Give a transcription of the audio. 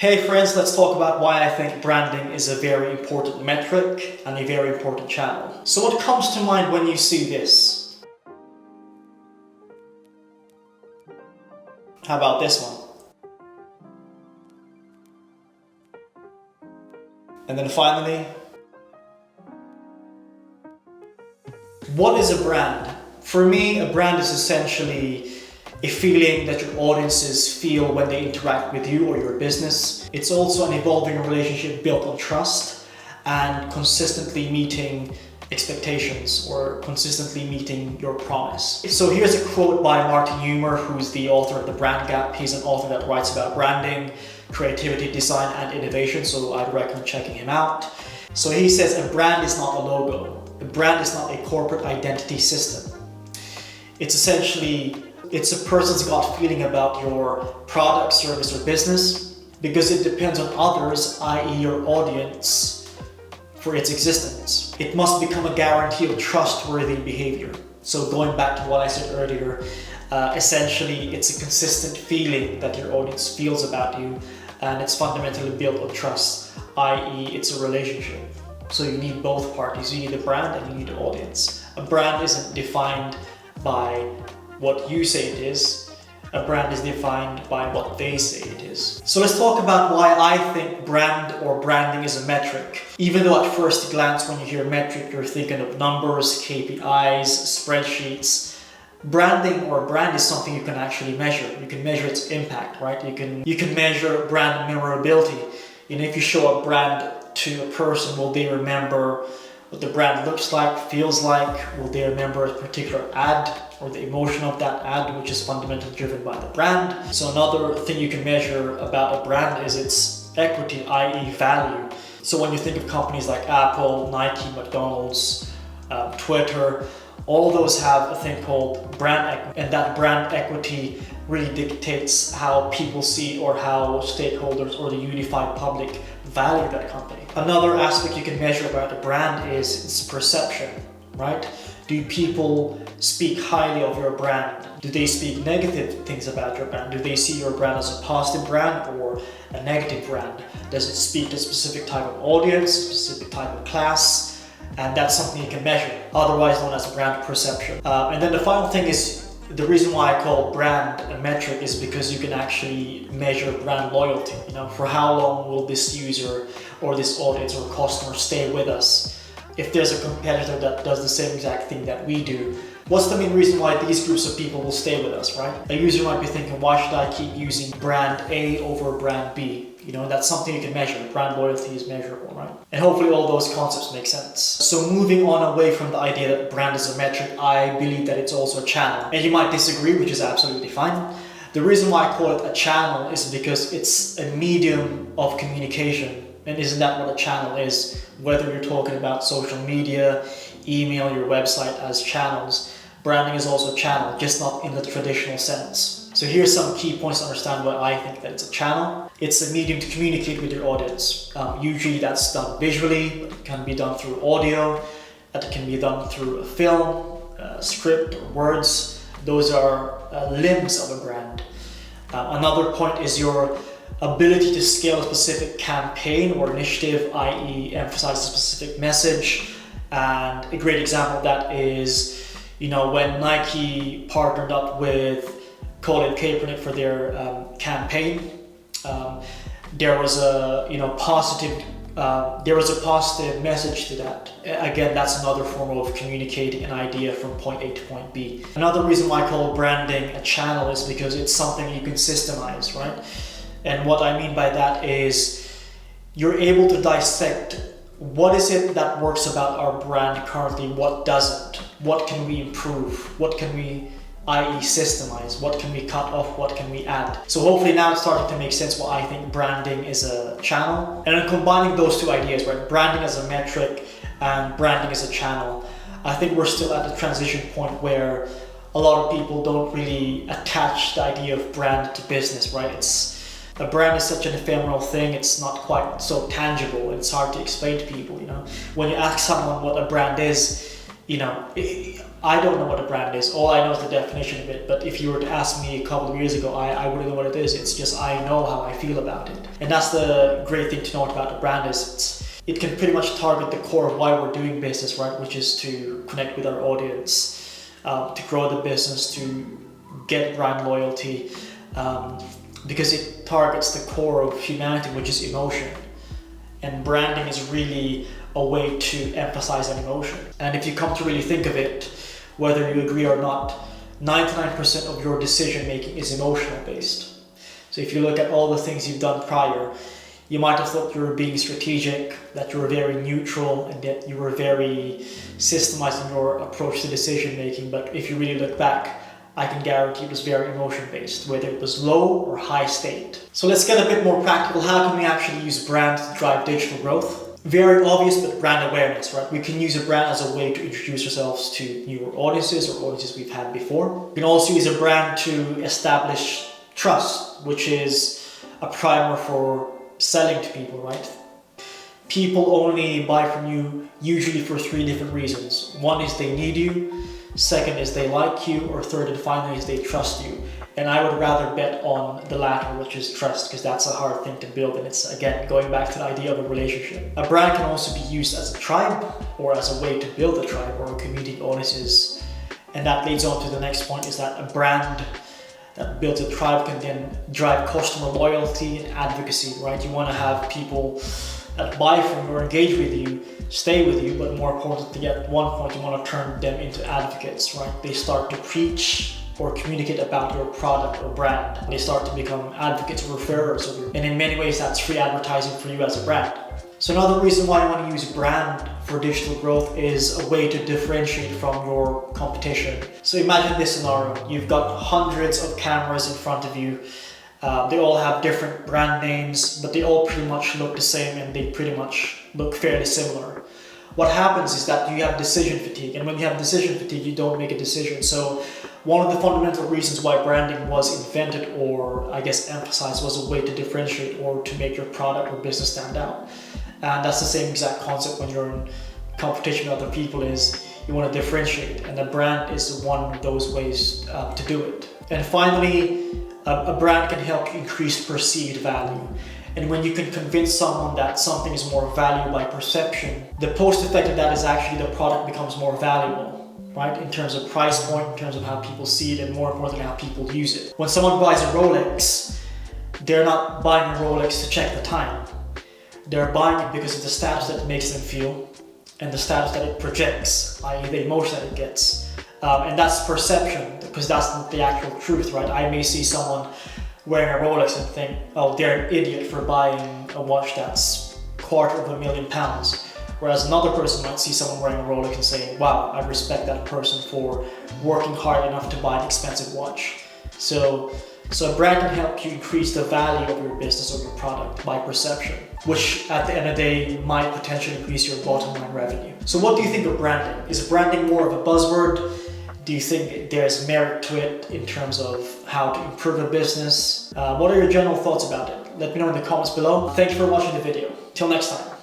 Hey friends, let's talk about why I think branding is a very important metric and a very important channel. So what comes to mind when you see this? How about this one? And then finally, what is a brand? For me, a brand is essentially a feeling that your audiences feel when they interact with you or your business. It's also an evolving relationship built on trust and consistently meeting expectations or consistently meeting your promise. So here's a quote by Martin Neumer, who's the author of The Brand Gap. He's an author that writes about branding, creativity, design, and innovation, so I'd recommend checking him out. So he says, a brand is not a logo. A brand is not a corporate identity system. It's essentially it's a person's gut feeling about your product, service, or business because it depends on others, i.e. your audience, for its existence. It must become a guarantee of trustworthy behavior. So going back to what I said earlier, essentially it's a consistent feeling that your audience feels about you, and it's fundamentally built on trust, i.e. it's a relationship. So you need both parties. You need the brand and you need the audience. A brand isn't defined by what you say it is. A brand is defined by what they say it is. So let's talk about why I think brand or branding is a metric. Even though at first glance when you hear metric, you're thinking of numbers, KPIs, spreadsheets. Branding or brand is something you can actually measure. You can measure its impact, right? You can measure brand memorability. If you show a brand to a person, will they remember what the brand looks like, feels like? Will they remember a particular ad or the emotion of that ad, which is fundamentally driven by the brand? So another thing you can measure about a brand is its equity, i.e. value. So when you think of companies like Apple, Nike, McDonald's, Twitter, all those have a thing called brand equity, and that brand equity really dictates how people see or how stakeholders or the unified public value that company. Another aspect you can measure about a brand is its perception, right? Do people speak highly of your brand? Do they speak negative things about your brand? Do they see your brand as a positive brand or a negative brand? Does it speak to a specific type of audience, a specific type of class? And that's something you can measure, otherwise known as brand perception. And then the final thing is, the reason why I call brand a metric is because you can actually measure brand loyalty. For how long will this user or this audience or customer stay with us? If there's a competitor that does the same exact thing that we do, what's the main reason why these groups of people will stay with us, right? A user might be thinking, why should I keep using brand A over brand B? That's something you can measure. Brand loyalty is measurable, right? And hopefully all those concepts make sense. So moving on away from the idea that brand is a metric, I believe that it's also a channel. And you might disagree, which is absolutely fine. The reason why I call it a channel is because it's a medium of communication. And isn't that what a channel is? Whether you're talking about social media, email, your website as channels, branding is also a channel, just not in the traditional sense. So here's some key points to understand why I think that it's a channel. It's a medium to communicate with your audience. Usually that's done visually, but it can be done through audio, that can be done through a film, a script, or words. Those are limbs of a brand. Another point is your ability to scale a specific campaign or initiative, i.e. emphasize a specific message. And a great example of that is, when Nike partnered up with Colin Kaepernick for their campaign, there was a positive message to that. Again, that's another form of communicating an idea from point A to point B. Another reason why I call branding a channel is because it's something you can systemize, right? And what I mean by that is you're able to dissect what is it that works about our brand currently, what doesn't, what can we improve, what can we, i.e. systemize, what can we cut off, what can we add. So hopefully now it's starting to make sense why I think branding is a channel. And then combining those two ideas, right, branding as a metric and branding as a channel, I think we're still at the transition point where a lot of people don't really attach the idea of brand to business, right? A brand is such an ephemeral thing, it's not quite so tangible, it's hard to explain to people, When you ask someone what a brand is, I don't know what a brand is. All I know is the definition of it. But if you were to ask me a couple of years ago, I wouldn't know what it is. It's just I know how I feel about it. And that's the great thing to know about a brand is it can pretty much target the core of why we're doing business, right? Which is to connect with our audience, to grow the business, to get brand loyalty, because it targets the core of humanity, which is emotion. And branding is really a way to emphasize an emotion. And if you come to really think of it, whether you agree or not, 99% of your decision making is emotional based. So if you look at all the things you've done prior, you might have thought you were being strategic, that you were very neutral, and that you were very systemized in your approach to decision making. But if you really look back, I can guarantee it was very emotion based, whether it was low or high state. So let's get a bit more practical. How can we actually use brand to drive digital growth? Very obvious, but brand awareness, right? We can use a brand as a way to introduce ourselves to newer audiences or audiences we've had before. We can also use a brand to establish trust, which is a primer for selling to people, right? People only buy from you usually for 3 different reasons. One is they need you, second is they like you, or third and finally is they trust you. And I would rather bet on the latter, which is trust, because that's a hard thing to build. And it's, again, going back to the idea of a relationship. A brand can also be used as a tribe or as a way to build a tribe or community audiences. And that leads on to the next point, is that a brand that builds a tribe can then drive customer loyalty and advocacy, right? You want to have people that buy from you or engage with you, stay with you, but more importantly, at one point you want to turn them into advocates, right? They start to preach or communicate about your product or brand. They start to become advocates or referrers of you. And in many ways, that's free advertising for you as a brand. So another reason why I want to use brand for digital growth is a way to differentiate from your competition. So imagine this scenario. You've got hundreds of cameras in front of you. They all have different brand names, but they all pretty much look the same and they pretty much look fairly similar. What happens is that you have decision fatigue, and when you have decision fatigue, you don't make a decision. So one of the fundamental reasons why branding was invented, or I guess emphasized, was a way to differentiate or to make your product or business stand out. And that's the same exact concept when you're in competition with other people, is you want to differentiate, and a brand is one of those ways to do it. And finally, a brand can help you increase perceived value. And when you can convince someone that something is more valuable by perception, the post effect of that is actually the product becomes more valuable, right? In terms of price point, in terms of how people see it, and more importantly, how people use it. When someone buys a Rolex, they're not buying a Rolex to check the time. They're buying it because of the status that it makes them feel and the status that it projects, i.e. the emotion that it gets. And that's perception, because that's not the actual truth, right? I may see someone wearing a Rolex and think, oh, they're an idiot for buying a watch that's £250,000. Whereas another person might see someone wearing a Rolex and say, wow, I respect that person for working hard enough to buy an expensive watch. So a brand can help you increase the value of your business or your product by perception, which at the end of the day might potentially increase your bottom line revenue. So what do you think of branding? Is branding more of a buzzword? Do you think there's merit to it in terms of how to improve a business? What are your general thoughts about it? Let me know in the comments below. Thank you for watching the video. Till next time.